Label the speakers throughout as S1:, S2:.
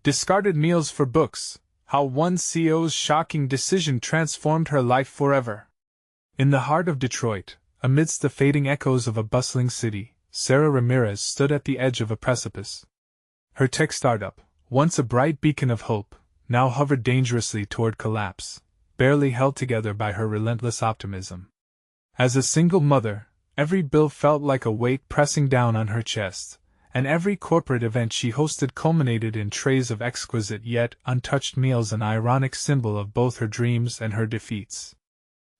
S1: Discarded meals for books, how one CEO's shocking decision transformed her life forever. In the heart of Detroit, amidst the fading echoes of a bustling city, Sarah Ramirez stood at the edge of a precipice. Her tech startup, once a bright beacon of hope, now hovered dangerously toward collapse, barely held together by her relentless optimism. As a single mother, every bill felt like a weight pressing down on her chest, and every corporate event she hosted culminated in trays of exquisite yet untouched meals, an ironic symbol of both her dreams and her defeats.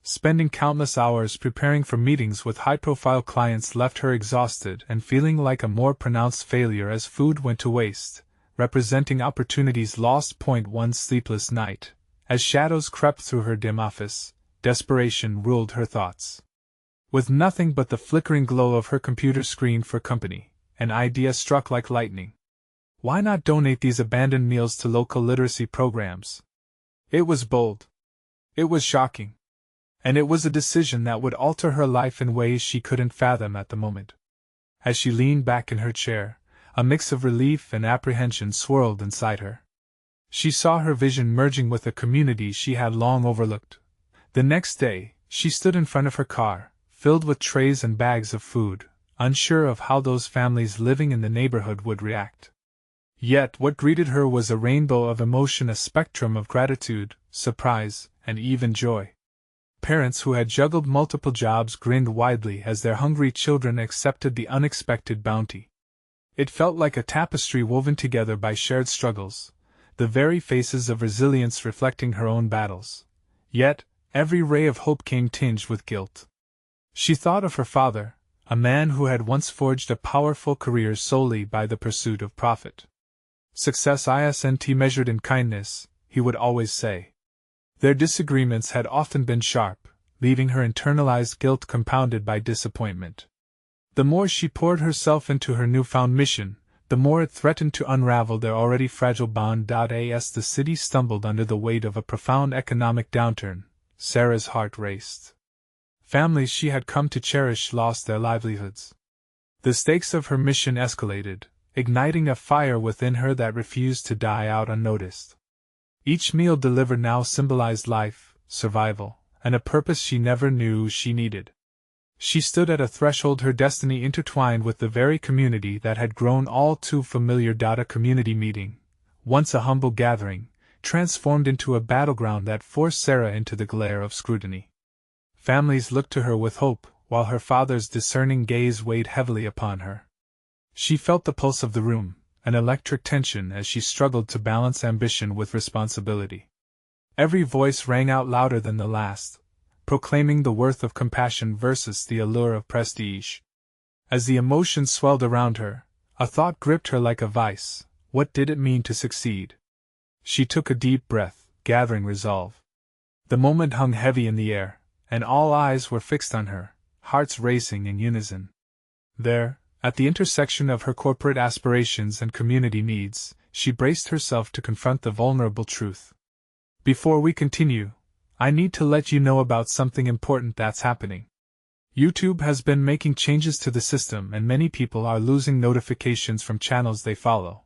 S1: Spending countless hours preparing for meetings with high-profile clients left her exhausted and feeling like a more pronounced failure as food went to waste, representing opportunities lost. One sleepless night, as shadows crept through her dim office, desperation ruled her thoughts. With nothing but the flickering glow of her computer screen for company, an idea struck like lightning. Why not donate these abandoned meals to local literacy programs? It was bold. It was shocking. And it was a decision that would alter her life in ways she couldn't fathom at the moment. As she leaned back in her chair, a mix of relief and apprehension swirled inside her. She saw her vision merging with a community she had long overlooked. The next day, she stood in front of her car, filled with trays and bags of food, unsure of how those families living in the neighborhood would react. Yet what greeted her was a rainbow of emotion, a spectrum of gratitude, surprise, and even joy. Parents who had juggled multiple jobs grinned widely as their hungry children accepted the unexpected bounty. It felt like a tapestry woven together by shared struggles, the very faces of resilience reflecting her own battles. Yet, every ray of hope came tinged with guilt. She thought of her father, a man who had once forged a powerful career solely by the pursuit of profit. Success isn't measured in kindness, he would always say. Their disagreements had often been sharp, leaving her internalized guilt compounded by disappointment. The more she poured herself into her newfound mission, the more it threatened to unravel their already fragile bond. As the city stumbled under the weight of a profound economic downturn, Sarah's heart raced. Families she had come to cherish lost their livelihoods. The stakes of her mission escalated, igniting a fire within her that refused to die out unnoticed. Each meal delivered now symbolized life, survival, and a purpose she never knew she needed. She stood at a threshold, her destiny intertwined with the very community that had grown all too familiar. A community meeting, once a humble gathering, transformed into a battleground that forced Sarah into the glare of scrutiny. Families looked to her with hope, while her father's discerning gaze weighed heavily upon her. She felt the pulse of the room, an electric tension as she struggled to balance ambition with responsibility. Every voice rang out louder than the last, proclaiming the worth of compassion versus the allure of prestige. As the emotions swelled around her, a thought gripped her like a vice: what did it mean to succeed? She took a deep breath, gathering resolve. The moment hung heavy in the air, and all eyes were fixed on her, hearts racing in unison. There, at the intersection of her corporate aspirations and community needs, she braced herself to confront the vulnerable truth. Before we continue, I need to let you know about something important that's happening. YouTube has been making changes to the system, and many people are losing notifications from channels they follow.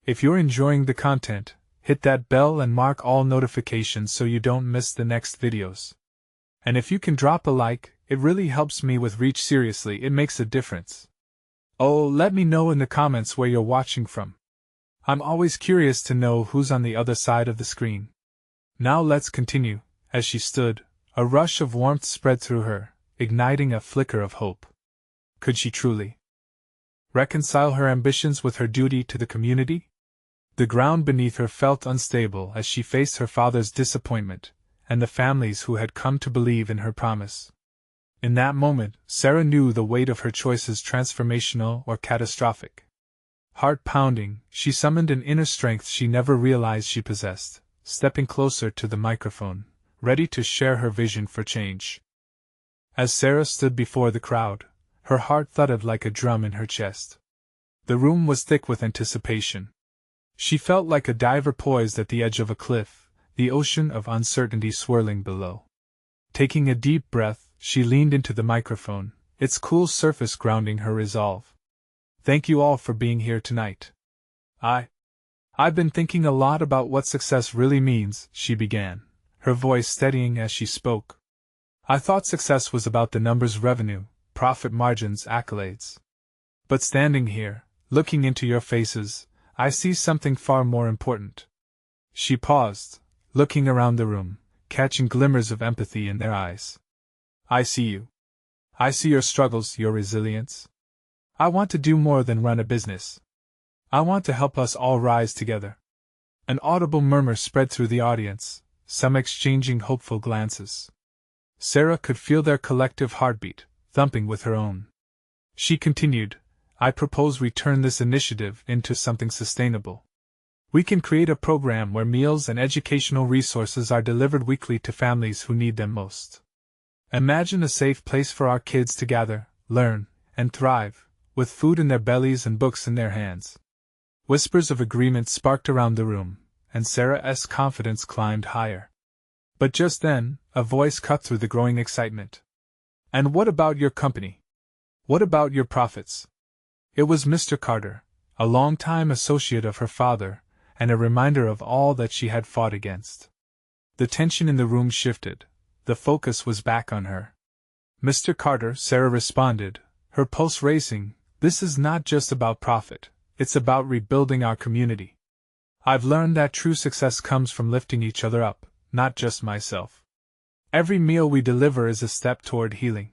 S1: If you're enjoying the content, hit that bell and mark all notifications so you don't miss the next videos. And if you can drop a like, it really helps me with reach. Seriously, it makes a difference. Oh, let me know in the comments where you're watching from. I'm always curious to know who's on the other side of the screen. Now let's continue. As she stood, a rush of warmth spread through her, igniting a flicker of hope. Could she truly reconcile her ambitions with her duty to the community? The ground beneath her felt unstable as she faced her father's disappointment, and the families who had come to believe in her promise. In that moment, Sarah knew the weight of her choices: transformational or catastrophic. Heart pounding, she summoned an inner strength she never realized she possessed, stepping closer to the microphone, ready to share her vision for change. As Sarah stood before the crowd, her heart thudded like a drum in her chest. The room was thick with anticipation. She felt like a diver poised at the edge of a cliff, the ocean of uncertainty swirling below. Taking a deep breath, she leaned into the microphone, its cool surface grounding her resolve. Thank you all for being here tonight. I've been thinking a lot about what success really means, she began, her voice steadying as she spoke. I thought success was about the numbers, revenue, profit margins, accolades. But standing here, looking into your faces, I see something far more important. She paused, looking around the room, catching glimmers of empathy in their eyes. I see you. I see your struggles, your resilience. I want to do more than run a business. I want to help us all rise together. An audible murmur spread through the audience, some exchanging hopeful glances. Sarah could feel their collective heartbeat, thumping with her own. She continued, I propose we turn this initiative into something sustainable. We can create a program where meals and educational resources are delivered weekly to families who need them most. Imagine a safe place for our kids to gather, learn, and thrive, with food in their bellies and books in their hands. Whispers of agreement sparked around the room, and Sarah's confidence climbed higher. But just then, a voice cut through the growing excitement. And what about your company? What about your profits? It was Mr. Carter, a longtime associate of her father, and a reminder of all that she had fought against. The tension in the room shifted. The focus was back on her. Mr. Carter, Sarah responded, her pulse racing, this is not just about profit, it's about rebuilding our community. I've learned that true success comes from lifting each other up, not just myself. Every meal we deliver is a step toward healing.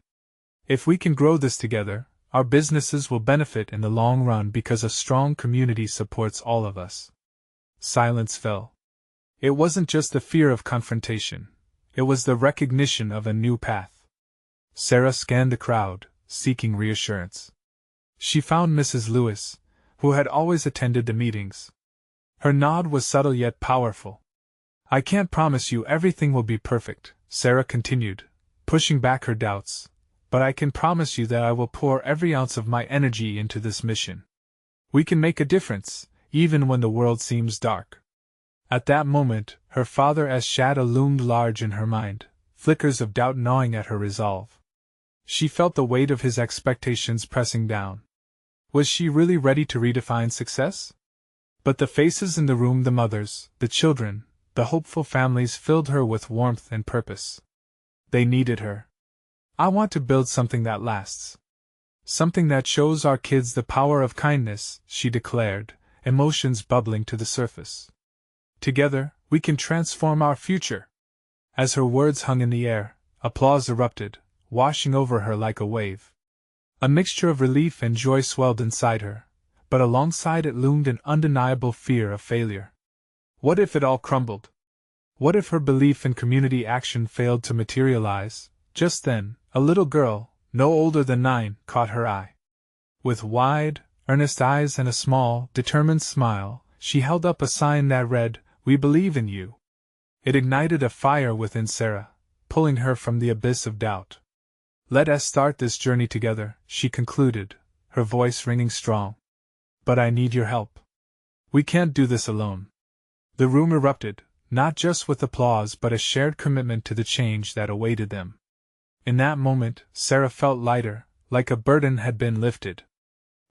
S1: If we can grow this together, our businesses will benefit in the long run because a strong community supports all of us. Silence fell. It wasn't just the fear of confrontation. It was the recognition of a new path. Sarah scanned the crowd, seeking reassurance. She found Mrs. Lewis, who had always attended the meetings. Her nod was subtle yet powerful. I can't promise you everything will be perfect, Sarah continued, pushing back her doubts, but I can promise you that I will pour every ounce of my energy into this mission. We can make a difference, even when the world seems dark. At that moment, her father's shadow loomed large in her mind, flickers of doubt gnawing at her resolve. She felt the weight of his expectations pressing down. Was she really ready to redefine success? But the faces in the room, the mothers, the children, the hopeful families filled her with warmth and purpose. They needed her. I want to build something that lasts. Something that shows our kids the power of kindness, she declared, emotions bubbling to the surface. Together, we can transform our future. As her words hung in the air, applause erupted, washing over her like a wave. A mixture of relief and joy swelled inside her, but alongside it loomed an undeniable fear of failure. What if it all crumbled? What if her belief in community action failed to materialize? Just then, a little girl, no older than 9, caught her eye. With wide, earnest eyes and a small, determined smile, she held up a sign that read, "We believe in you." It ignited a fire within Sarah, pulling her from the abyss of doubt. Let us start this journey together, she concluded, her voice ringing strong. But I need your help. We can't do this alone. The room erupted, not just with applause but a shared commitment to the change that awaited them. In that moment, Sarah felt lighter, like a burden had been lifted.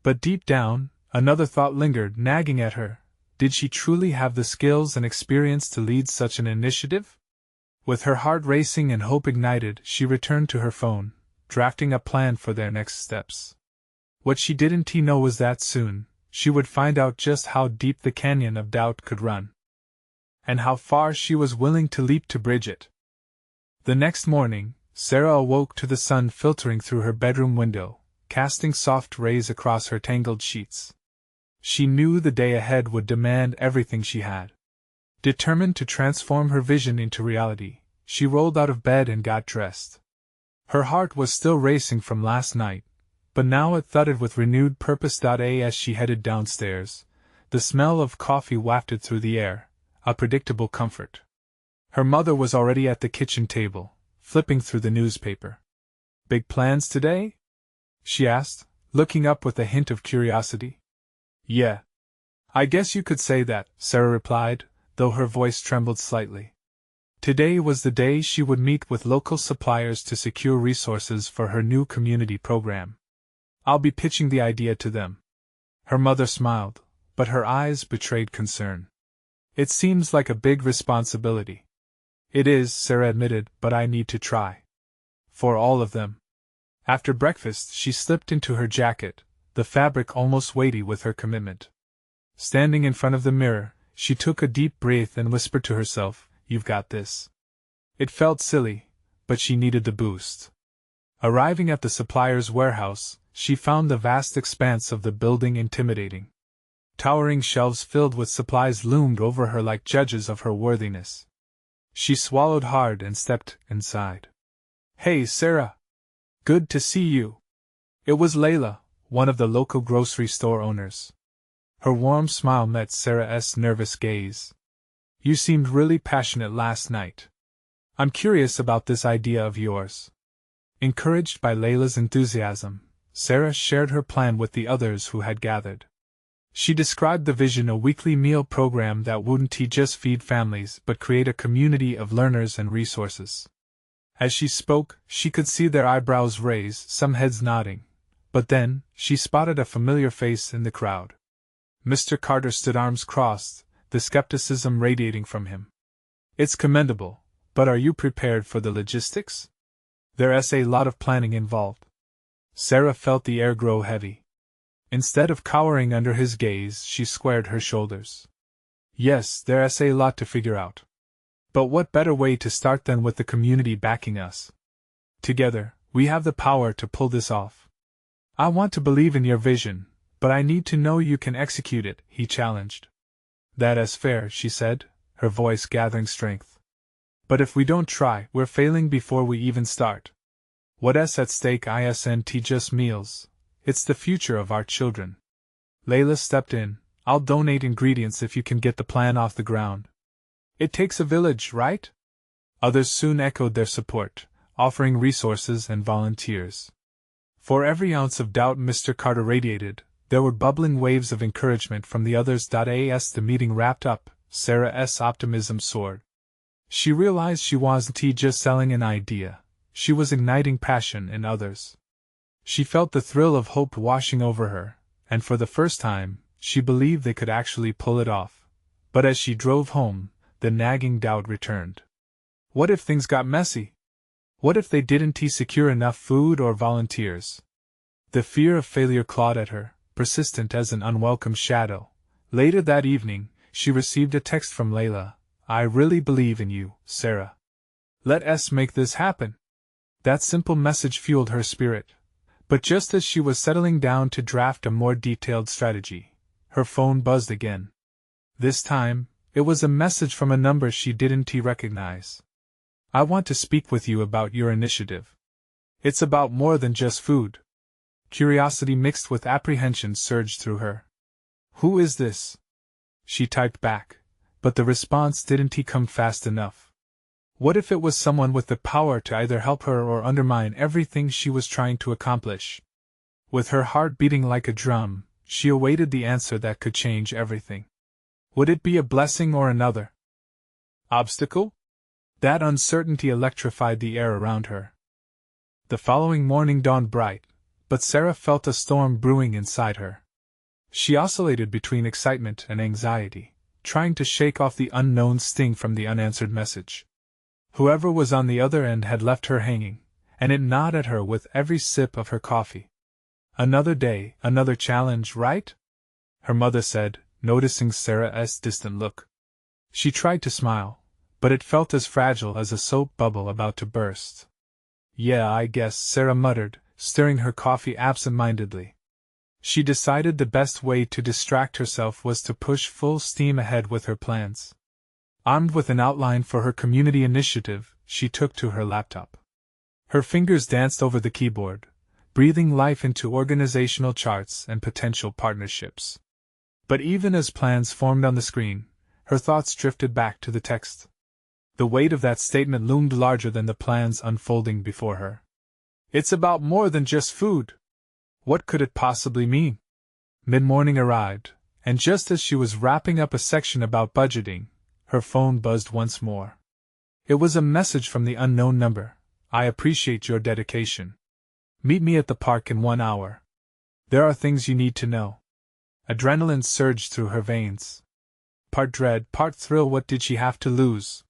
S1: But deep down, another thought lingered, nagging at her. Did she truly have the skills and experience to lead such an initiative? With her heart racing and hope ignited, she returned to her phone, drafting a plan for their next steps. What she didn't know was that soon, she would find out just how deep the canyon of doubt could run. And how far she was willing to leap to bridge it. The next morning, Sarah awoke to the sun filtering through her bedroom window, casting soft rays across her tangled sheets. She knew the day ahead would demand everything she had. Determined to transform her vision into reality, she rolled out of bed and got dressed. Her heart was still racing from last night, but now it thudded with renewed purpose. As she headed downstairs, the smell of coffee wafted through the air, a predictable comfort. Her mother was already at the kitchen table, flipping through the newspaper. "Big plans today?" she asked, looking up with a hint of curiosity. "Yeah. I guess you could say that," Sarah replied, though her voice trembled slightly. Today was the day she would meet with local suppliers to secure resources for her new community program. "I'll be pitching the idea to them." Her mother smiled, but her eyes betrayed concern. It seems like a big responsibility. It is, Sarah admitted, but I need to try. For all of them. After breakfast, she slipped into her jacket, the fabric almost weighty with her commitment. Standing in front of the mirror, she took a deep breath and whispered to herself, "You've got this." It felt silly, but she needed the boost. Arriving at the supplier's warehouse, she found the vast expanse of the building intimidating. Towering shelves filled with supplies loomed over her like judges of her worthiness. She swallowed hard and stepped inside. "Hey, Sarah! Good to see you." It was Layla, one of the local grocery store owners. Her warm smile met Sarah's nervous gaze. "You seemed really passionate last night. I'm curious about this idea of yours." Encouraged by Layla's enthusiasm, Sarah shared her plan with the others who had gathered. She described the vision: a weekly meal program that wouldn't just feed families but create a community of learners and resources. As she spoke, she could see their eyebrows raise, some heads nodding. But then, she spotted a familiar face in the crowd. Mr. Carter stood arms crossed, the skepticism radiating from him. "It's commendable, but are you prepared for the logistics? There's a lot of planning involved." Sarah felt the air grow heavy. Instead of cowering under his gaze, she squared her shoulders. "Yes, there's a lot to figure out. But what better way to start than with the community backing us? Together, we have the power to pull this off." "I want to believe in your vision, but I need to know you can execute it," he challenged. "That is fair," she said, her voice gathering strength. "But if we don't try, we're failing before we even start. What's at stake isn't just meals, it's the future of our children." Layla stepped in. "I'll donate ingredients if you can get the plan off the ground." "It takes a village, right?" Others soon echoed their support, offering resources and volunteers. For every ounce of doubt Mr. Carter radiated, there were bubbling waves of encouragement from the others. As the meeting wrapped up, Sarah's optimism soared. She realized she wasn't just selling an idea, she was igniting passion in others. She felt the thrill of hope washing over her, and for the first time, she believed they could actually pull it off. But as she drove home, the nagging doubt returned. What if things got messy? What if they didn't secure enough food or volunteers? The fear of failure clawed at her, persistent as an unwelcome shadow. Later that evening, she received a text from Layla. "I really believe in you, Sarah. Let's make this happen." That simple message fueled her spirit. But just as she was settling down to draft a more detailed strategy, her phone buzzed again. This time, it was a message from a number she didn't recognize. "I want to speak with you about your initiative. It's about more than just food." Curiosity mixed with apprehension surged through her. "Who is this?" She typed back, but the response didn't come fast enough. What if it was someone with the power to either help her or undermine everything she was trying to accomplish? With her heart beating like a drum, she awaited the answer that could change everything. Would it be a blessing or another obstacle? That uncertainty electrified the air around her. The following morning dawned bright, but Sarah felt a storm brewing inside her. She oscillated between excitement and anxiety, trying to shake off the unknown sting from the unanswered message. Whoever was on the other end had left her hanging, and it gnawed at her with every sip of her coffee. "Another day, another challenge, right?" her mother said, noticing Sarah's distant look. She tried to smile, but it felt as fragile as a soap bubble about to burst. "Yeah, I guess," Sarah muttered, stirring her coffee absent-mindedly. She decided the best way to distract herself was to push full steam ahead with her plans. Armed with an outline for her community initiative, she took to her laptop. Her fingers danced over the keyboard, breathing life into organizational charts and potential partnerships. But even as plans formed on the screen, her thoughts drifted back to the text. The weight of that statement loomed larger than the plans unfolding before her. "It's about more than just food." What could it possibly mean? Mid-morning arrived, and just as she was wrapping up a section about budgeting, her phone buzzed once more. It was a message from the unknown number. "I appreciate your dedication. Meet me at the park in 1 hour. There are things you need to know." Adrenaline surged through her veins. Part dread, part thrill, what did she have to lose?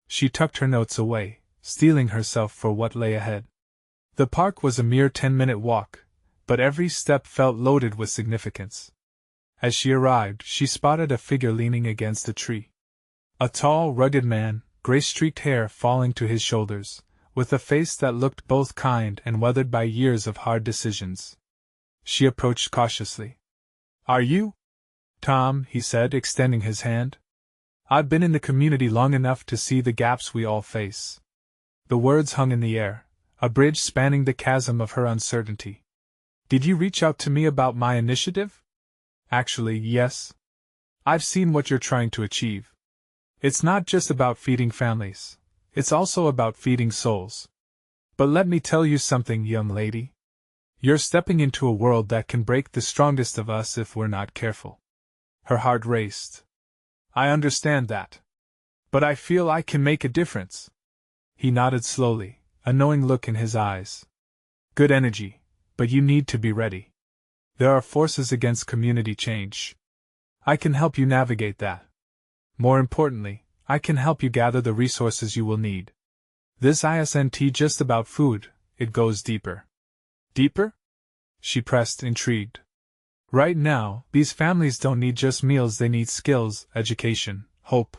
S1: She tucked her notes away, steeling herself for what lay ahead. The park was a mere 10-minute walk, but every step felt loaded with significance. As she arrived, she spotted a figure leaning against a tree. A tall, rugged man, gray-streaked hair falling to his shoulders, with a face that looked both kind and weathered by years of hard decisions. She approached cautiously. "Are you Tom?" he said, extending his hand. "I've been in the community long enough to see the gaps we all face." The words hung in the air, a bridge spanning the chasm of her uncertainty. "Did you reach out to me about my initiative?" "Actually, yes. I've seen what you're trying to achieve. It's not just about feeding families, it's also about feeding souls. But let me tell you something, young lady. You're stepping into a world that can break the strongest of us if we're not careful." Her heart raced. "I understand that. But I feel I can make a difference." He nodded slowly, a knowing look in his eyes. "Good energy, but you need to be ready. There are forces against community change. I can help you navigate that. More importantly, I can help you gather the resources you will need. This isn't just about food, it goes deeper." "Deeper?" she pressed, intrigued. "Right now, these families don't need just meals, they need skills, education, hope."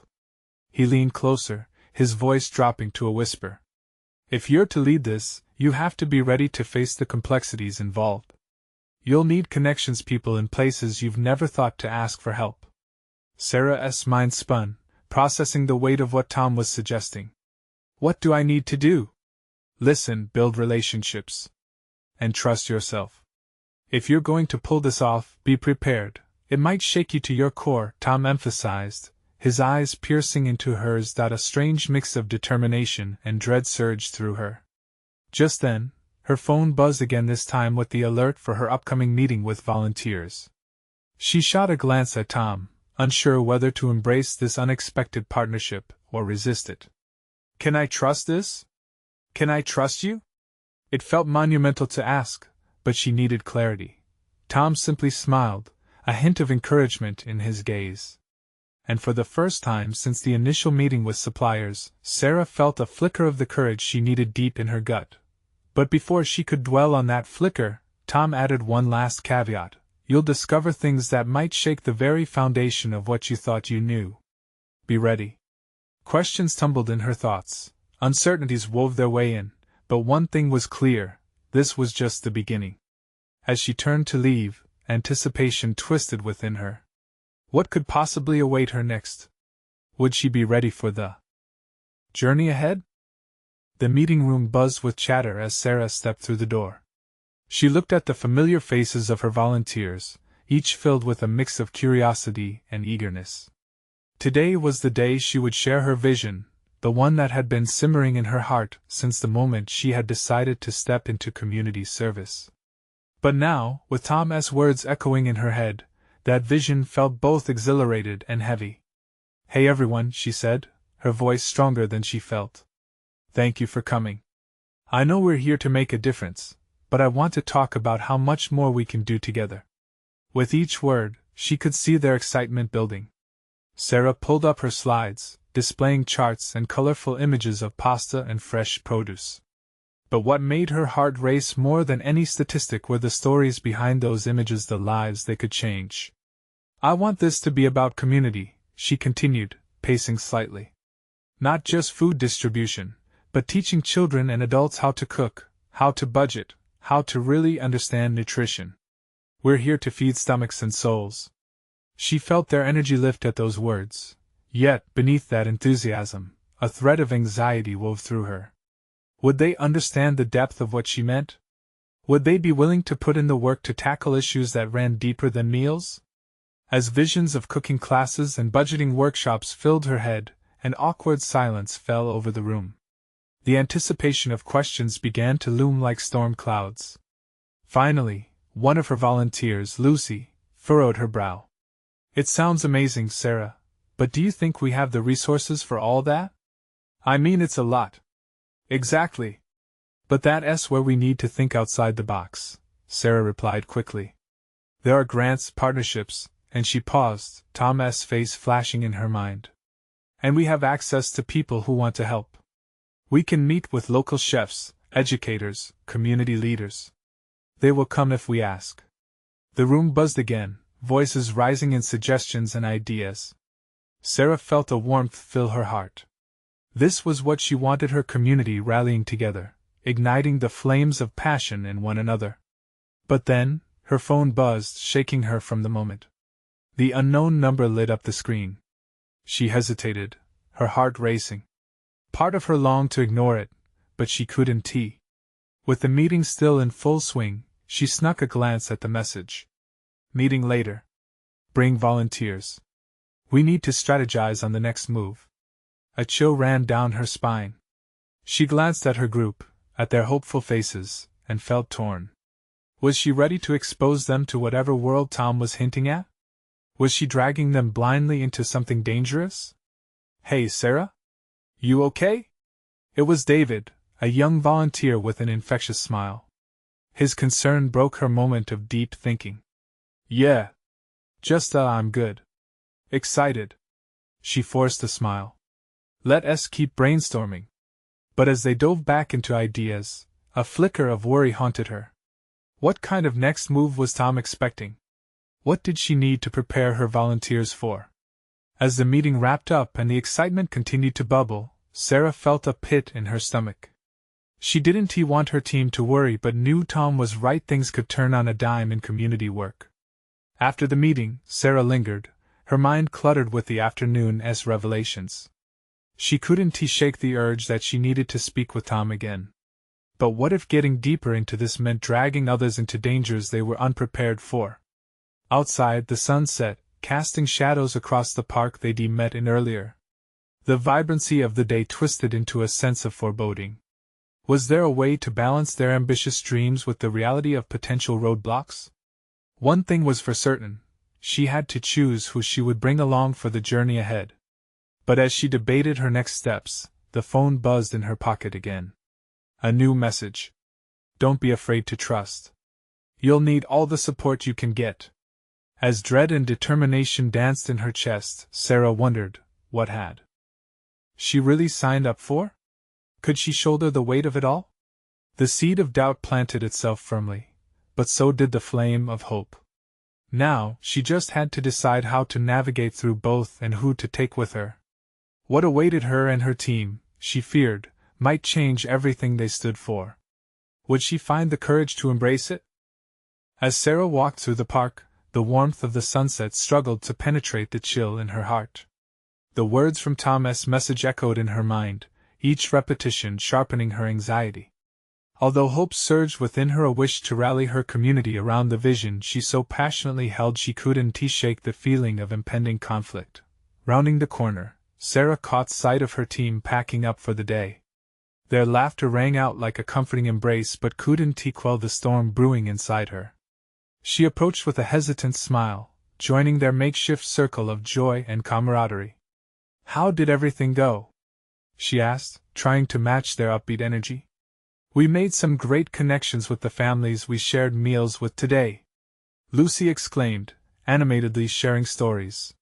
S1: He leaned closer, his voice dropping to a whisper. "If you're to lead this, you have to be ready to face the complexities involved. You'll need connections, people in places you've never thought to ask for help." Sarah's mind spun, processing the weight of what Tom was suggesting. "What do I need to do?" "Listen, build relationships. And trust yourself. If you're going to pull this off, be prepared. It might shake you to your core," Tom emphasized, his eyes piercing into hers. That a strange mix of determination and dread surged through her. Just then, her phone buzzed again, this time with the alert for her upcoming meeting with volunteers. She shot a glance at Tom, unsure whether to embrace this unexpected partnership or resist it. "Can I trust this? Can I trust you?" It felt monumental to ask, but she needed clarity. Tom simply smiled, a hint of encouragement in his gaze. And for the first time since the initial meeting with suppliers, Sarah felt a flicker of the courage she needed deep in her gut. But before she could dwell on that flicker, Tom added one last caveat: "You'll discover things that might shake the very foundation of what you thought you knew. Be ready." Questions tumbled in her thoughts, uncertainties wove their way in, but one thing was clear: this was just the beginning. As she turned to leave, anticipation twisted within her. What could possibly await her next? Would she be ready for the journey ahead? The meeting room buzzed with chatter as Sarah stepped through the door. She looked at the familiar faces of her volunteers, each filled with a mix of curiosity and eagerness. Today was the day she would share her vision, the one that had been simmering in her heart since the moment she had decided to step into community service. But now, with Tom's words echoing in her head, that vision felt both exhilarated and heavy. "Hey everyone," she said, her voice stronger than she felt. "Thank you for coming. I know we're here to make a difference, but I want to talk about how much more we can do together." With each word, she could see their excitement building. Sarah pulled up her slides, displaying charts and colorful images of pasta and fresh produce. But what made her heart race more than any statistic were the stories behind those images, the lives they could change. "I want this to be about community," she continued, pacing slightly. "Not just food distribution, but teaching children and adults how to cook, how to budget, how to really understand nutrition. We're here to feed stomachs and souls." She felt their energy lift at those words, yet, beneath that enthusiasm, a thread of anxiety wove through her. Would they understand the depth of what she meant? Would they be willing to put in the work to tackle issues that ran deeper than meals? As visions of cooking classes and budgeting workshops filled her head, an awkward silence fell over the room. The anticipation of questions began to loom like storm clouds. Finally, one of her volunteers, Lucy, furrowed her brow. "It sounds amazing, Sarah, but do you think we have the resources for all that?" "I mean, it's a lot." "Exactly. But that's where we need to think outside the box," Sarah replied quickly. There are grants, partnerships, and she paused, Tom's face flashing in her mind. And we have access to people who want to help. We can meet with local chefs, educators, community leaders. They will come if we ask. The room buzzed again, voices rising in suggestions and ideas. Sarah felt a warmth fill her heart. This was what she wanted, her community rallying together, igniting the flames of passion in one another. But then, her phone buzzed, shaking her from the moment. The unknown number lit up the screen. She hesitated, her heart racing. Part of her longed to ignore it, but she couldn't. With the meeting still in full swing, she snuck a glance at the message. Meeting later. Bring volunteers. We need to strategize on the next move. A chill ran down her spine. She glanced at her group, at their hopeful faces, and felt torn. Was she ready to expose them to whatever world Tom was hinting at? Was she dragging them blindly into something dangerous? Hey, Sarah? You okay? It was David, a young volunteer with an infectious smile. His concern broke her moment of deep thinking. Yeah. Just I'm good. Excited. She forced a smile. Let us keep brainstorming. But as they dove back into ideas, a flicker of worry haunted her. What kind of next move was Tom expecting? What did she need to prepare her volunteers for? As the meeting wrapped up and the excitement continued to bubble, Sarah felt a pit in her stomach. She didn't want her team to worry but knew Tom was right, things could turn on a dime in community work. After the meeting, Sarah lingered, her mind cluttered with the afternoon's revelations. She couldn't shake the urge that she needed to speak with Tom again. But what if getting deeper into this meant dragging others into dangers they were unprepared for? Outside, the sun set, casting shadows across the park they'd met in earlier. The vibrancy of the day twisted into a sense of foreboding. Was there a way to balance their ambitious dreams with the reality of potential roadblocks? One thing was for certain, she had to choose who she would bring along for the journey ahead. But as she debated her next steps, the phone buzzed in her pocket again. A new message. Don't be afraid to trust. You'll need all the support you can get. As dread and determination danced in her chest, Sarah wondered, what had she really signed up for? Could she shoulder the weight of it all? The seed of doubt planted itself firmly, but so did the flame of hope. Now, she just had to decide how to navigate through both and who to take with her. What awaited her and her team, she feared, might change everything they stood for. Would she find the courage to embrace it? As Sarah walked through the park, the warmth of the sunset struggled to penetrate the chill in her heart. The words from Tom's message echoed in her mind, each repetition sharpening her anxiety. Although hope surged within her, a wish to rally her community around the vision she so passionately held, she couldn't shake the feeling of impending conflict. Rounding the corner, Sarah caught sight of her team packing up for the day. Their laughter rang out like a comforting embrace but couldn't quell the storm brewing inside her. She approached with a hesitant smile, joining their makeshift circle of joy and camaraderie. How did everything go? She asked, trying to match their upbeat energy. We made some great connections with the families we shared meals with today, Lucy exclaimed, animatedly sharing stories.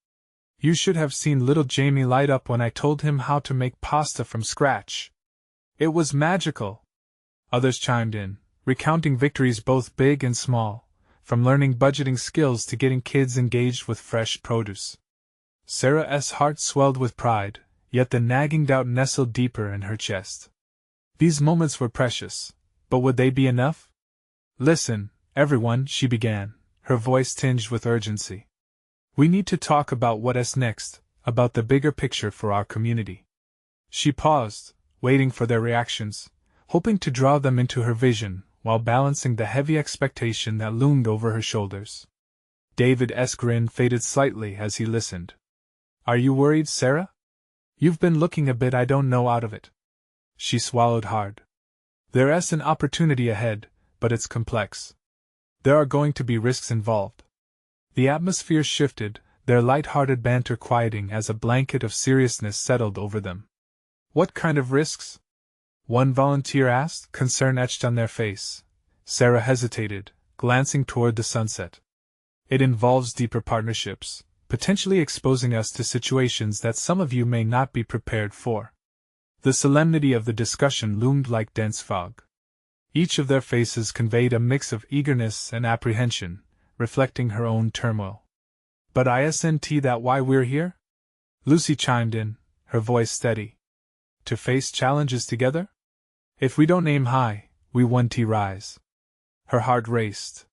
S1: You should have seen little Jamie light up when I told him how to make pasta from scratch. It was magical. Others chimed in, recounting victories both big and small, from learning budgeting skills to getting kids engaged with fresh produce. Sarah's heart swelled with pride, yet the nagging doubt nestled deeper in her chest. These moments were precious, but would they be enough? Listen, everyone, she began, her voice tinged with urgency. We need to talk about what's next, about the bigger picture for our community. She paused, waiting for their reactions, hoping to draw them into her vision, while balancing the heavy expectation that loomed over her shoulders. David's grin faded slightly as he listened. Are you worried, Sarah? You've been looking a bit I don't know out of it. She swallowed hard. There's an opportunity ahead, but it's complex. There are going to be risks involved. The atmosphere shifted, their light-hearted banter quieting as a blanket of seriousness settled over them. What kind of risks? One volunteer asked, concern etched on their face. Sarah hesitated, glancing toward the sunset. It involves deeper partnerships, potentially exposing us to situations that some of you may not be prepared for. The solemnity of the discussion loomed like dense fog. Each of their faces conveyed a mix of eagerness and apprehension, reflecting her own turmoil. But isn't that why we're here? Lucy chimed in, her voice steady. To face challenges together? If we don't aim high, we won't rise. Her heart raced.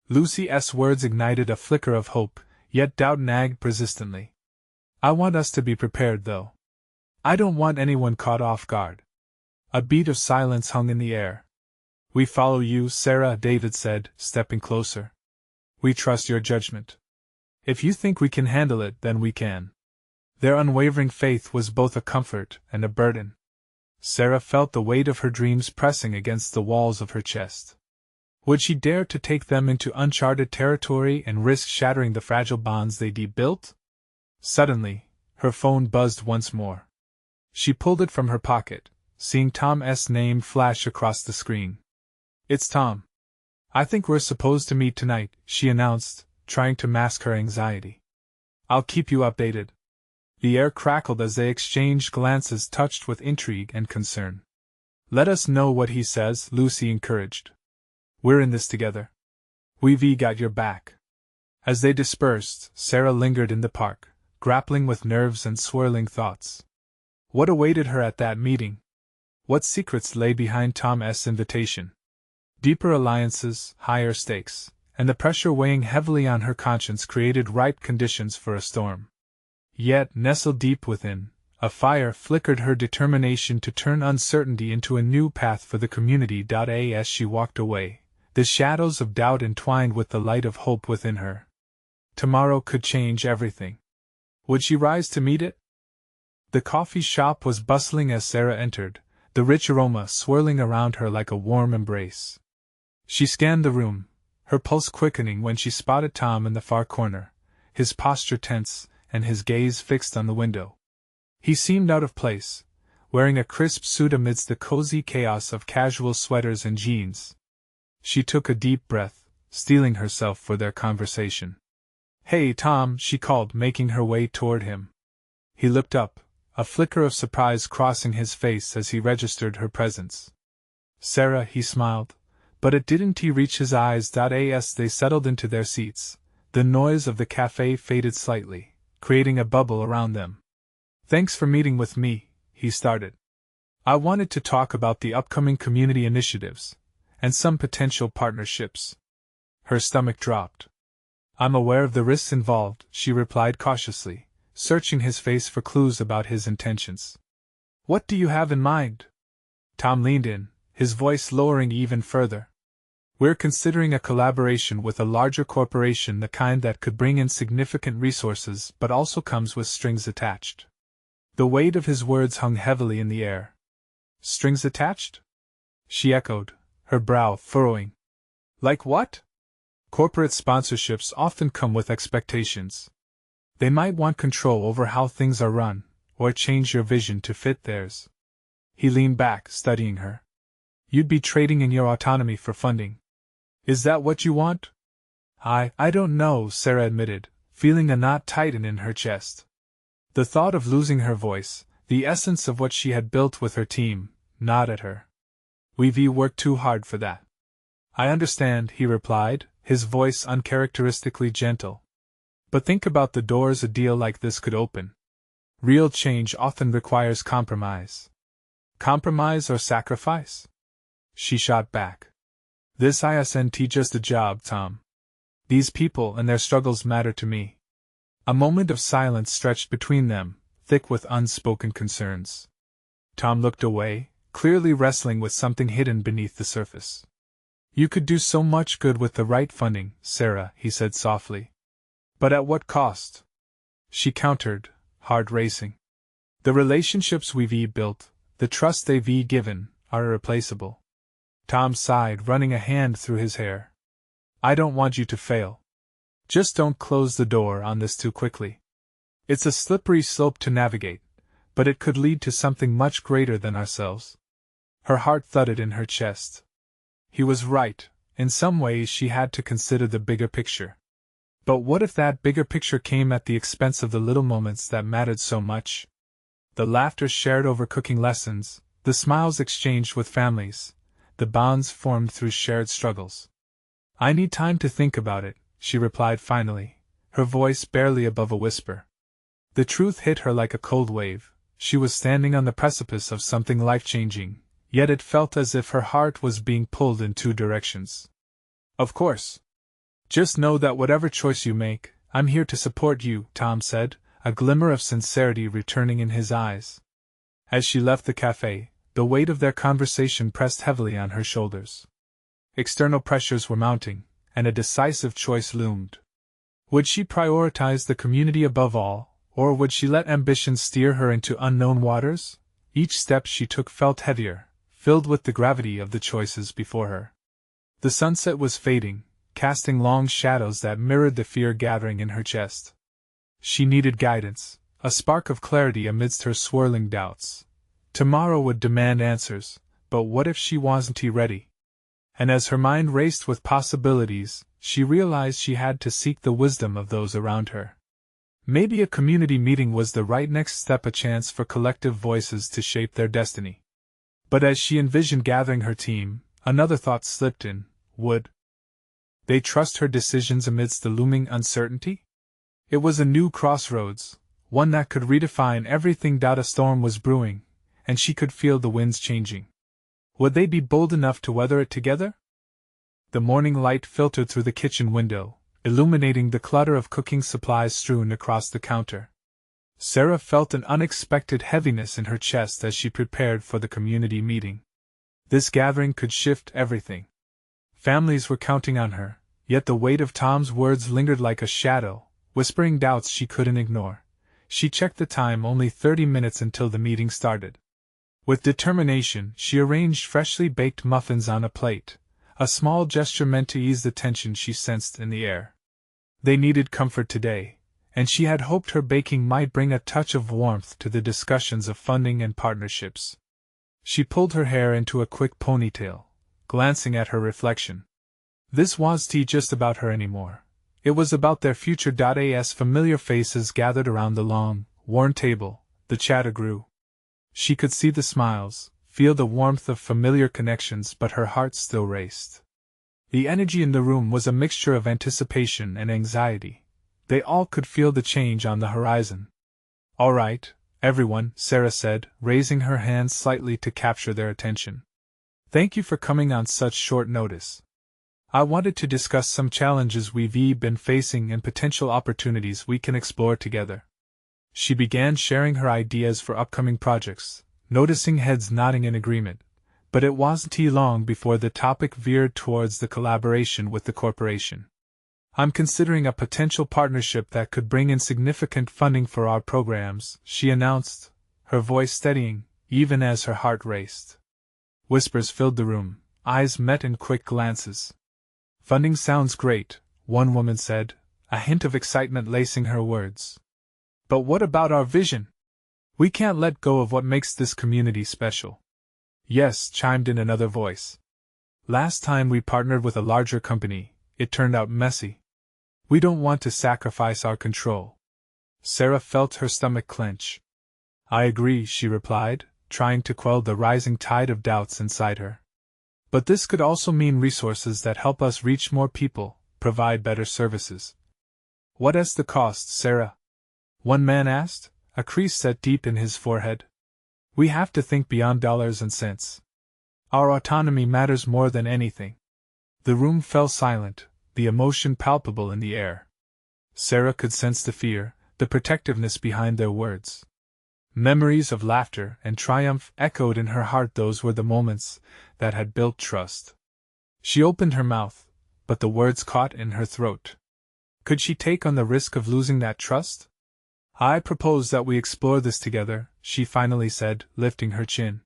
S1: Lucy's words ignited a flicker of hope, yet doubt nagged persistently. I want us to be prepared, though. I don't want anyone caught off guard. A beat of silence hung in the air. We follow you, Sarah, David said, stepping closer. We trust your judgment. If you think we can handle it, then we can. Their unwavering faith was both a comfort and a burden. Sarah felt the weight of her dreams pressing against the walls of her chest. Would she dare to take them into uncharted territory and risk shattering the fragile bonds they'd built? Suddenly, her phone buzzed once more. She pulled it from her pocket, seeing Tom's name flash across the screen. It's Tom. I think we're supposed to meet tonight, she announced, trying to mask her anxiety. I'll keep you updated. The air crackled as they exchanged glances touched with intrigue and concern. Let us know what he says, Lucy encouraged. We're in this together. We've got your back. As they dispersed, Sarah lingered in the park, grappling with nerves and swirling thoughts. What awaited her at that meeting? What secrets lay behind Tom's invitation? Deeper alliances, higher stakes, and the pressure weighing heavily on her conscience created ripe conditions for a storm. Yet, nestled deep within, a fire flickered her determination to turn uncertainty into a new path for the community. As she walked away, the shadows of doubt entwined with the light of hope within her. Tomorrow could change everything. Would she rise to meet it? The coffee shop was bustling as Sarah entered, the rich aroma swirling around her like a warm embrace. She scanned the room, her pulse quickening when she spotted Tom in the far corner, his posture tense and his gaze fixed on the window. He seemed out of place, wearing a crisp suit amidst the cozy chaos of casual sweaters and jeans. She took a deep breath, steeling herself for their conversation. Hey, Tom, she called, making her way toward him. He looked up, a flicker of surprise crossing his face as he registered her presence. Sarah, he smiled, but it didn't reach his eyes. As they settled into their seats, the noise of the cafe faded slightly, creating a bubble around them. Thanks for meeting with me, he started. I wanted to talk about the upcoming community initiatives, and some potential partnerships. Her stomach dropped. I'm aware of the risks involved, she replied cautiously, searching his face for clues about his intentions. What do you have in mind? Tom leaned in, his voice lowering even further. We're considering a collaboration with a larger corporation, the kind that could bring in significant resources but also comes with strings attached. The weight of his words hung heavily in the air. Strings attached? She echoed, her brow furrowing. Like what? Corporate sponsorships often come with expectations. They might want control over how things are run, or change your vision to fit theirs. He leaned back, studying her. You'd be trading in your autonomy for funding. Is that what you want? I don't know, Sarah admitted, feeling a knot tighten in her chest. The thought of losing her voice, the essence of what she had built with her team, gnawed at her. We've worked too hard for that. I understand, he replied, his voice uncharacteristically gentle. But think about the doors a deal like this could open. Real change often requires compromise. Compromise or sacrifice? She shot back. This isn't just a job, Tom. These people and their struggles matter to me. A moment of silence stretched between them, thick with unspoken concerns. Tom looked away, clearly wrestling with something hidden beneath the surface. You could do so much good with the right funding, Sarah, he said softly. But at what cost? She countered, heart racing. The relationships we've built, the trust they've given, are irreplaceable. Tom sighed, running a hand through his hair. I don't want you to fail. Just don't close the door on this too quickly. It's a slippery slope to navigate, but it could lead to something much greater than ourselves. Her heart thudded in her chest. He was right. In some ways she had to consider the bigger picture. But what if that bigger picture came at the expense of the little moments that mattered so much? The laughter shared over cooking lessons, the smiles exchanged with families, the bonds formed through shared struggles. I need time to think about it, she replied finally, her voice barely above a whisper. The truth hit her like a cold wave. She was standing on the precipice of something life-changing, yet it felt as if her heart was being pulled in two directions. Of course. Just know that whatever choice you make, I'm here to support you, Tom said, a glimmer of sincerity returning in his eyes. As she left the cafe, the weight of their conversation pressed heavily on her shoulders. External pressures were mounting, and a decisive choice loomed. Would she prioritize the community above all, or would she let ambition steer her into unknown waters? Each step she took felt heavier, filled with the gravity of the choices before her. The sunset was fading, casting long shadows that mirrored the fear gathering in her chest. She needed guidance, a spark of clarity amidst her swirling doubts. Tomorrow would demand answers, but what if she wasn't ready? And as her mind raced with possibilities, she realized she had to seek the wisdom of those around her. Maybe a community meeting was the right next step, a chance for collective voices to shape their destiny. But as she envisioned gathering her team, another thought slipped in: would they trust her decisions amidst the looming uncertainty? It was a new crossroads, one that could redefine everything. A storm was brewing, and she could feel the winds changing. Would they be bold enough to weather it together? The morning light filtered through the kitchen window, illuminating the clutter of cooking supplies strewn across the counter. Sarah felt an unexpected heaviness in her chest as she prepared for the community meeting. This gathering could shift everything. Families were counting on her, yet the weight of Tom's words lingered like a shadow, whispering doubts she couldn't ignore. She checked the time, only 30 minutes until the meeting started. With determination, she arranged freshly baked muffins on a plate, a small gesture meant to ease the tension she sensed in the air. They needed comfort today, and she had hoped her baking might bring a touch of warmth to the discussions of funding and partnerships. She pulled her hair into a quick ponytail, glancing at her reflection. This wasn't just about her anymore. It was about their future. As familiar faces gathered around the long, worn table, the chatter grew. She could see the smiles, feel the warmth of familiar connections, but her heart still raced. The energy in the room was a mixture of anticipation and anxiety. They all could feel the change on the horizon. "All right, everyone," Sarah said, raising her hands slightly to capture their attention. "Thank you for coming on such short notice. I wanted to discuss some challenges we've been facing and potential opportunities we can explore together." She began sharing her ideas for upcoming projects, noticing heads nodding in agreement, but it wasn't long before the topic veered towards the collaboration with the corporation. "I'm considering a potential partnership that could bring in significant funding for our programs," she announced, her voice steadying, even as her heart raced. Whispers filled the room, eyes met in quick glances. "Funding sounds great," one woman said, a hint of excitement lacing her words. "But what about our vision? We can't let go of what makes this community special." "Yes," chimed in another voice. "Last time we partnered with a larger company, it turned out messy. We don't want to sacrifice our control." Sarah felt her stomach clench. "I agree," she replied, trying to quell the rising tide of doubts inside her. "But this could also mean resources that help us reach more people, provide better services." "What's the cost, Sarah?" one man asked, a crease set deep in his forehead. "We have to think beyond dollars and cents. Our autonomy matters more than anything." The room fell silent, the emotion palpable in the air. Sarah could sense the fear, the protectiveness behind their words. Memories of laughter and triumph echoed in her heart. Those were the moments that had built trust. She opened her mouth, but the words caught in her throat. Could she take on the risk of losing that trust? "I propose that we explore this together," she finally said, lifting her chin.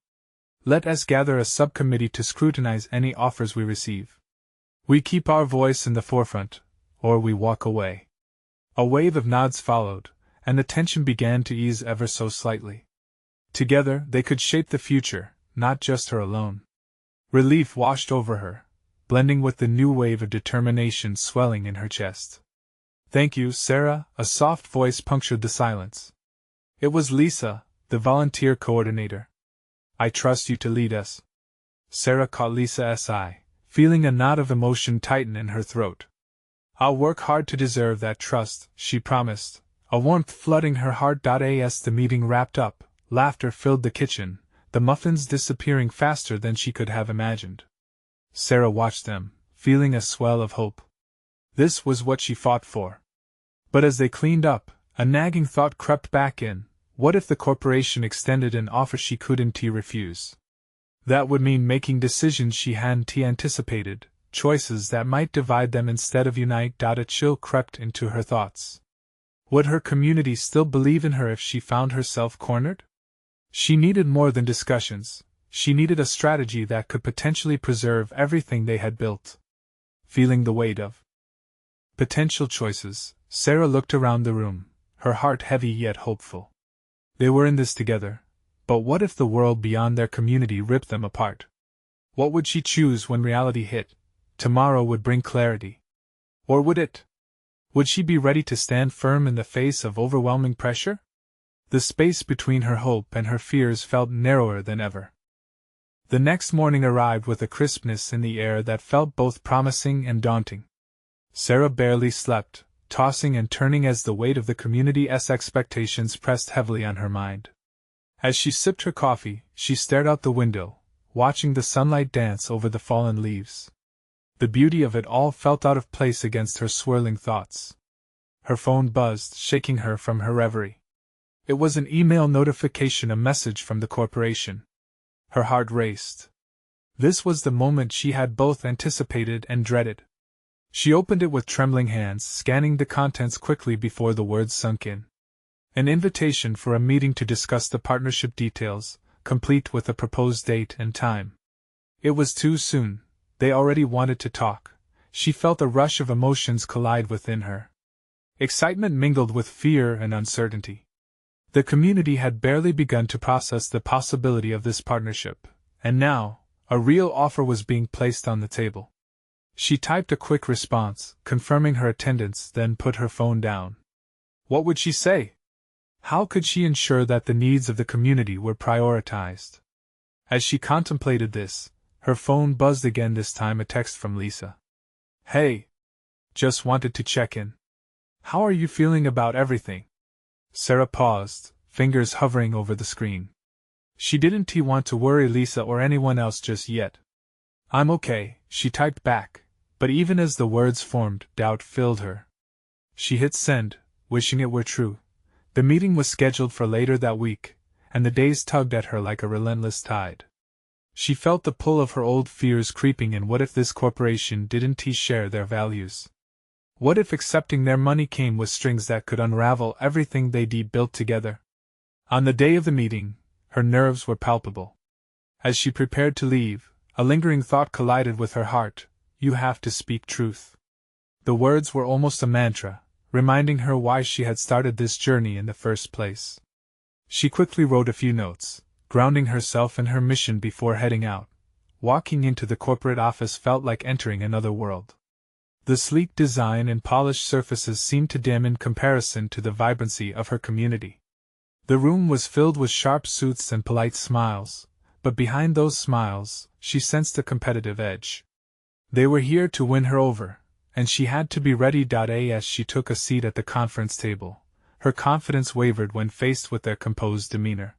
S1: "Let us gather a subcommittee to scrutinize any offers we receive. We keep our voice in the forefront, or we walk away." A wave of nods followed, and the tension began to ease ever so slightly. Together, they could shape the future, not just her alone. Relief washed over her, blending with the new wave of determination swelling in her chest. Thank you, Sarah, a soft voice punctured the silence. It was Lisa, the volunteer coordinator. I trust you to lead us. Sarah caught Lisa's eye, feeling a knot of emotion tighten in her throat. I'll work hard to deserve that trust, she promised, a warmth flooding her heart. As the meeting wrapped up, laughter filled the kitchen, the muffins disappearing faster than she could have imagined. Sarah watched them, feeling a swell of hope. This was what she fought for. But as they cleaned up, a nagging thought crept back in. What if the corporation extended an offer she couldn't refuse? That would mean making decisions she hadn't anticipated, choices that might divide them instead of unite. A chill crept into her thoughts. Would her community still believe in her if she found herself cornered? She needed more than discussions. She needed a strategy that could potentially preserve everything they had built. Feeling the weight of potential choices, Sarah looked around the room, her heart heavy yet hopeful. They were in this together, but what if the world beyond their community ripped them apart? What would she choose when reality hit? Tomorrow would bring clarity. Or would it? Would she be ready to stand firm in the face of overwhelming pressure? The space between her hope and her fears felt narrower than ever. The next morning arrived with a crispness in the air that felt both promising and daunting. Sarah barely slept, tossing and turning as the weight of the community's expectations pressed heavily on her mind. As she sipped her coffee, she stared out the window, watching the sunlight dance over the fallen leaves. The beauty of it all felt out of place against her swirling thoughts. Her phone buzzed, shaking her from her reverie. It was an email notification, a message from the corporation. Her heart raced. This was the moment she had both anticipated and dreaded. She opened it with trembling hands, scanning the contents quickly before the words sunk in. An invitation for a meeting to discuss the partnership details, complete with a proposed date and time. It was too soon. They already wanted to talk. She felt a rush of emotions collide within her. Excitement mingled with fear and uncertainty. The community had barely begun to process the possibility of this partnership, and now, a real offer was being placed on the table. She typed a quick response, confirming her attendance, then put her phone down. What would she say? How could she ensure that the needs of the community were prioritized? As she contemplated this, her phone buzzed again, this time a text from Lisa. Hey! Just wanted to check in. How are you feeling about everything? Sarah paused, fingers hovering over the screen. She didn't want to worry Lisa or anyone else just yet. I'm okay, she typed back, but even as the words formed, doubt filled her. She hit send, wishing it were true. The meeting was scheduled for later that week, and the days tugged at her like a relentless tide. She felt the pull of her old fears creeping in. What if this corporation didn't share their values? What if accepting their money came with strings that could unravel everything they'd built together? On the day of the meeting, her nerves were palpable. As she prepared to leave, a lingering thought collided with her heart. You have to speak truth. The words were almost a mantra, reminding her why she had started this journey in the first place. She quickly wrote a few notes, grounding herself in her mission before heading out. Walking into the corporate office felt like entering another world. The sleek design and polished surfaces seemed to dim in comparison to the vibrancy of her community. The room was filled with sharp suits and polite smiles, but behind those smiles, she sensed a competitive edge. They were here to win her over, and she had to be ready. As she took a seat at the conference table, her confidence wavered when faced with their composed demeanor.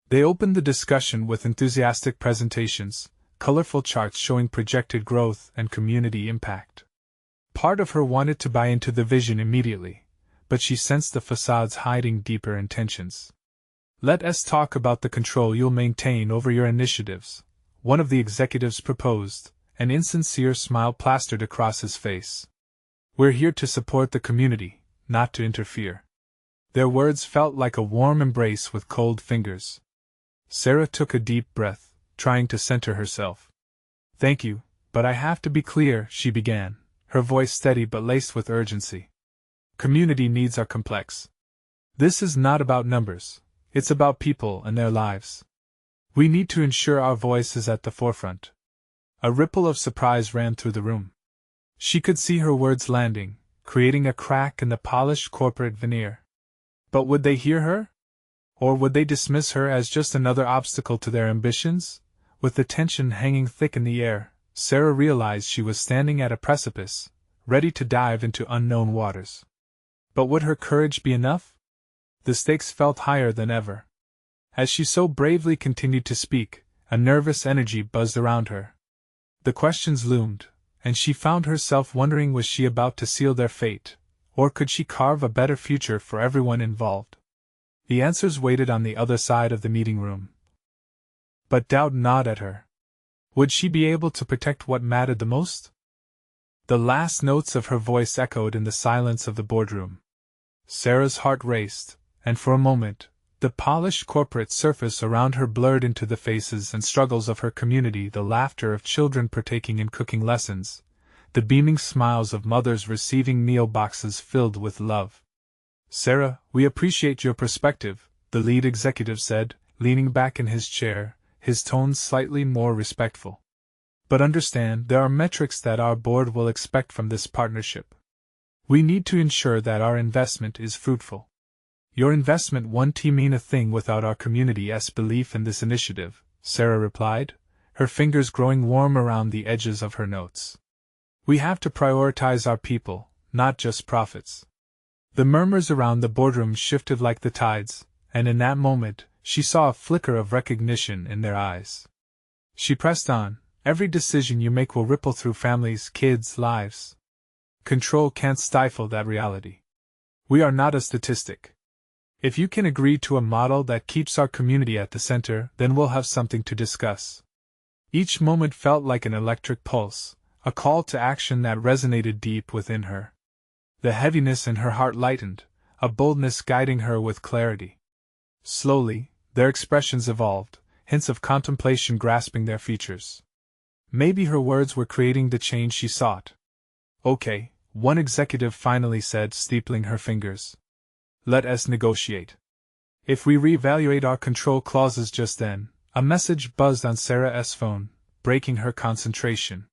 S1: They opened the discussion with enthusiastic presentations, colorful charts showing projected growth and community impact. Part of her wanted to buy into the vision immediately, but she sensed the facades hiding deeper intentions. Let us talk about the control you'll maintain over your initiatives, one of the executives proposed, an insincere smile plastered across his face. We're here to support the community, not to interfere. Their words felt like a warm embrace with cold fingers. Sarah took a deep breath, trying to center herself. Thank you, but I have to be clear, she began, her voice steady but laced with urgency. Community needs are complex. This is not about numbers, it's about people and their lives. We need to ensure our voice is at the forefront. A ripple of surprise ran through the room. She could see her words landing, creating a crack in the polished corporate veneer. But would they hear her? Or would they dismiss her as just another obstacle to their ambitions? With the tension hanging thick in the air, Sarah realized she was standing at a precipice, ready to dive into unknown waters. But would her courage be enough? The stakes felt higher than ever. As she so bravely continued to speak, a nervous energy buzzed around her. The questions loomed, and she found herself wondering, was she about to seal their fate, or could she carve a better future for everyone involved? The answers waited on the other side of the meeting room. But doubt gnawed at her. Would she be able to protect what mattered the most? The last notes of her voice echoed in the silence of the boardroom. Sarah's heart raced, and for a moment, the polished corporate surface around her blurred into the faces and struggles of her community, the laughter of children partaking in cooking lessons, the beaming smiles of mothers receiving meal boxes filled with love. "Sarah, we appreciate your perspective," the lead executive said, leaning back in his chair, his tone slightly more respectful. "But understand, there are metrics that our board will expect from this partnership. We need to ensure that our investment is fruitful. Your investment won't mean a thing without our community's belief in this initiative," Sarah replied, her fingers growing warm around the edges of her notes. "We have to prioritize our people, not just profits." The murmurs around the boardroom shifted like the tides, and in that moment, she saw a flicker of recognition in their eyes. She pressed on, "Every decision you make will ripple through families, kids' lives. Control can't stifle that reality. We are not a statistic. If you can agree to a model that keeps our community at the center, then we'll have something to discuss." Each moment felt like an electric pulse, a call to action that resonated deep within her. The heaviness in her heart lightened, a boldness guiding her with clarity. Slowly, their expressions evolved, hints of contemplation grasping their features. Maybe her words were creating the change she sought. "Okay," one executive finally said, steepling her fingers. "Let us negotiate." If we reevaluate our control clauses. Just then, a message buzzed on Sarah's phone, breaking her concentration.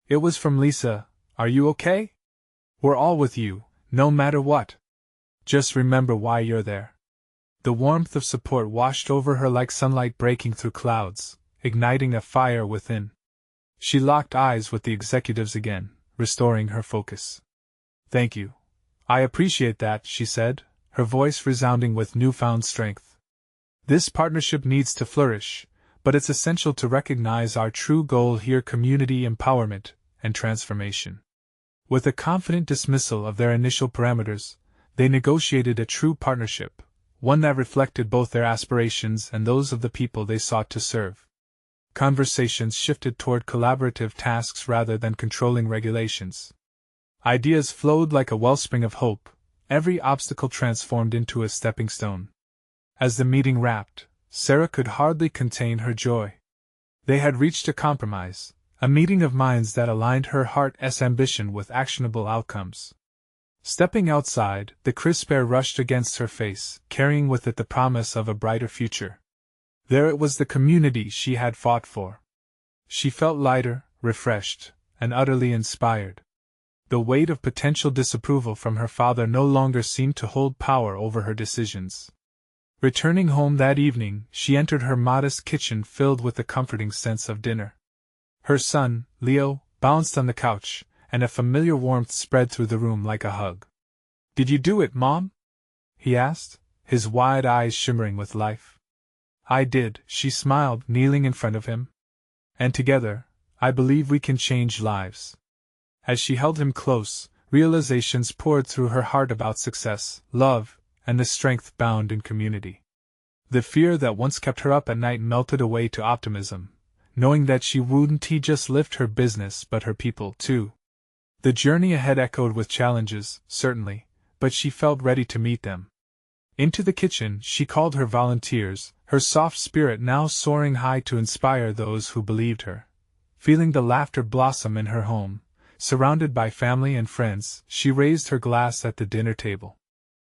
S1: It was from Lisa. "Are you okay? We're all with you, no matter what. Just remember why you're there." The warmth of support washed over her like sunlight breaking through clouds, igniting a fire within. She locked eyes with the executives again, restoring her focus. "Thank you. I appreciate that," she said, her voice resounding with newfound strength. "This partnership needs to flourish, but it's essential to recognize our true goal here: community empowerment and transformation." With a confident dismissal of their initial parameters, they negotiated a true partnership, one that reflected both their aspirations and those of the people they sought to serve. Conversations shifted toward collaborative tasks rather than controlling regulations. Ideas flowed like a wellspring of hope, every obstacle transformed into a stepping stone. As the meeting wrapped, Sarah could hardly contain her joy. They had reached a compromise, a meeting of minds that aligned her heart's ambition with actionable outcomes. Stepping outside, the crisp air rushed against her face, carrying with it the promise of a brighter future. There it was, the community she had fought for. She felt lighter, refreshed, and utterly inspired. The weight of potential disapproval from her father no longer seemed to hold power over her decisions. Returning home that evening, she entered her modest kitchen filled with the comforting sense of dinner. Her son, Leo, bounced on the couch, and a familiar warmth spread through the room like a hug. "Did you do it, Mom?" he asked, his wide eyes shimmering with life. "I did," she smiled, kneeling in front of him. "And together, I believe we can change lives." As she held him close, realizations poured through her heart about success, love, and the strength bound in community. The fear that once kept her up at night melted away to optimism, knowing that she wouldn't just lift her business but her people, too. The journey ahead echoed with challenges, certainly, but she felt ready to meet them. Into the kitchen she called her volunteers, her soft spirit now soaring high to inspire those who believed her. Feeling the laughter blossom in her home, surrounded by family and friends, she raised her glass at the dinner table.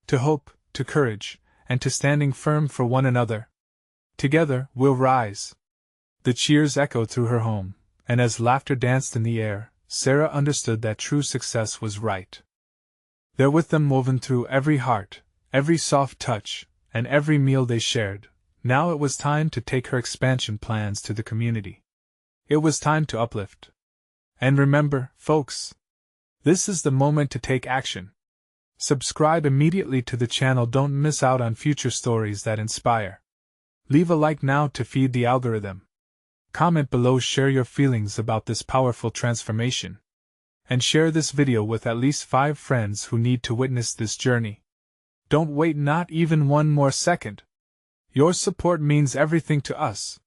S1: To hope, to courage, and to standing firm for one another. Together, we'll rise. The cheers echoed through her home, and as laughter danced in the air, Sarah understood that true success was right They're with them woven through every heart, every soft touch, and every meal they shared. Now it was time to take her expansion plans to the community. It was time to uplift. And remember, folks, this is the moment to take action. Subscribe immediately to the channel, don't miss out on future stories that inspire. Leave a like now to feed the algorithm. Comment below, share your feelings about this powerful transformation. And share this video with at least 5 friends who need to witness this journey. Don't wait not even one more second. Your support means everything to us.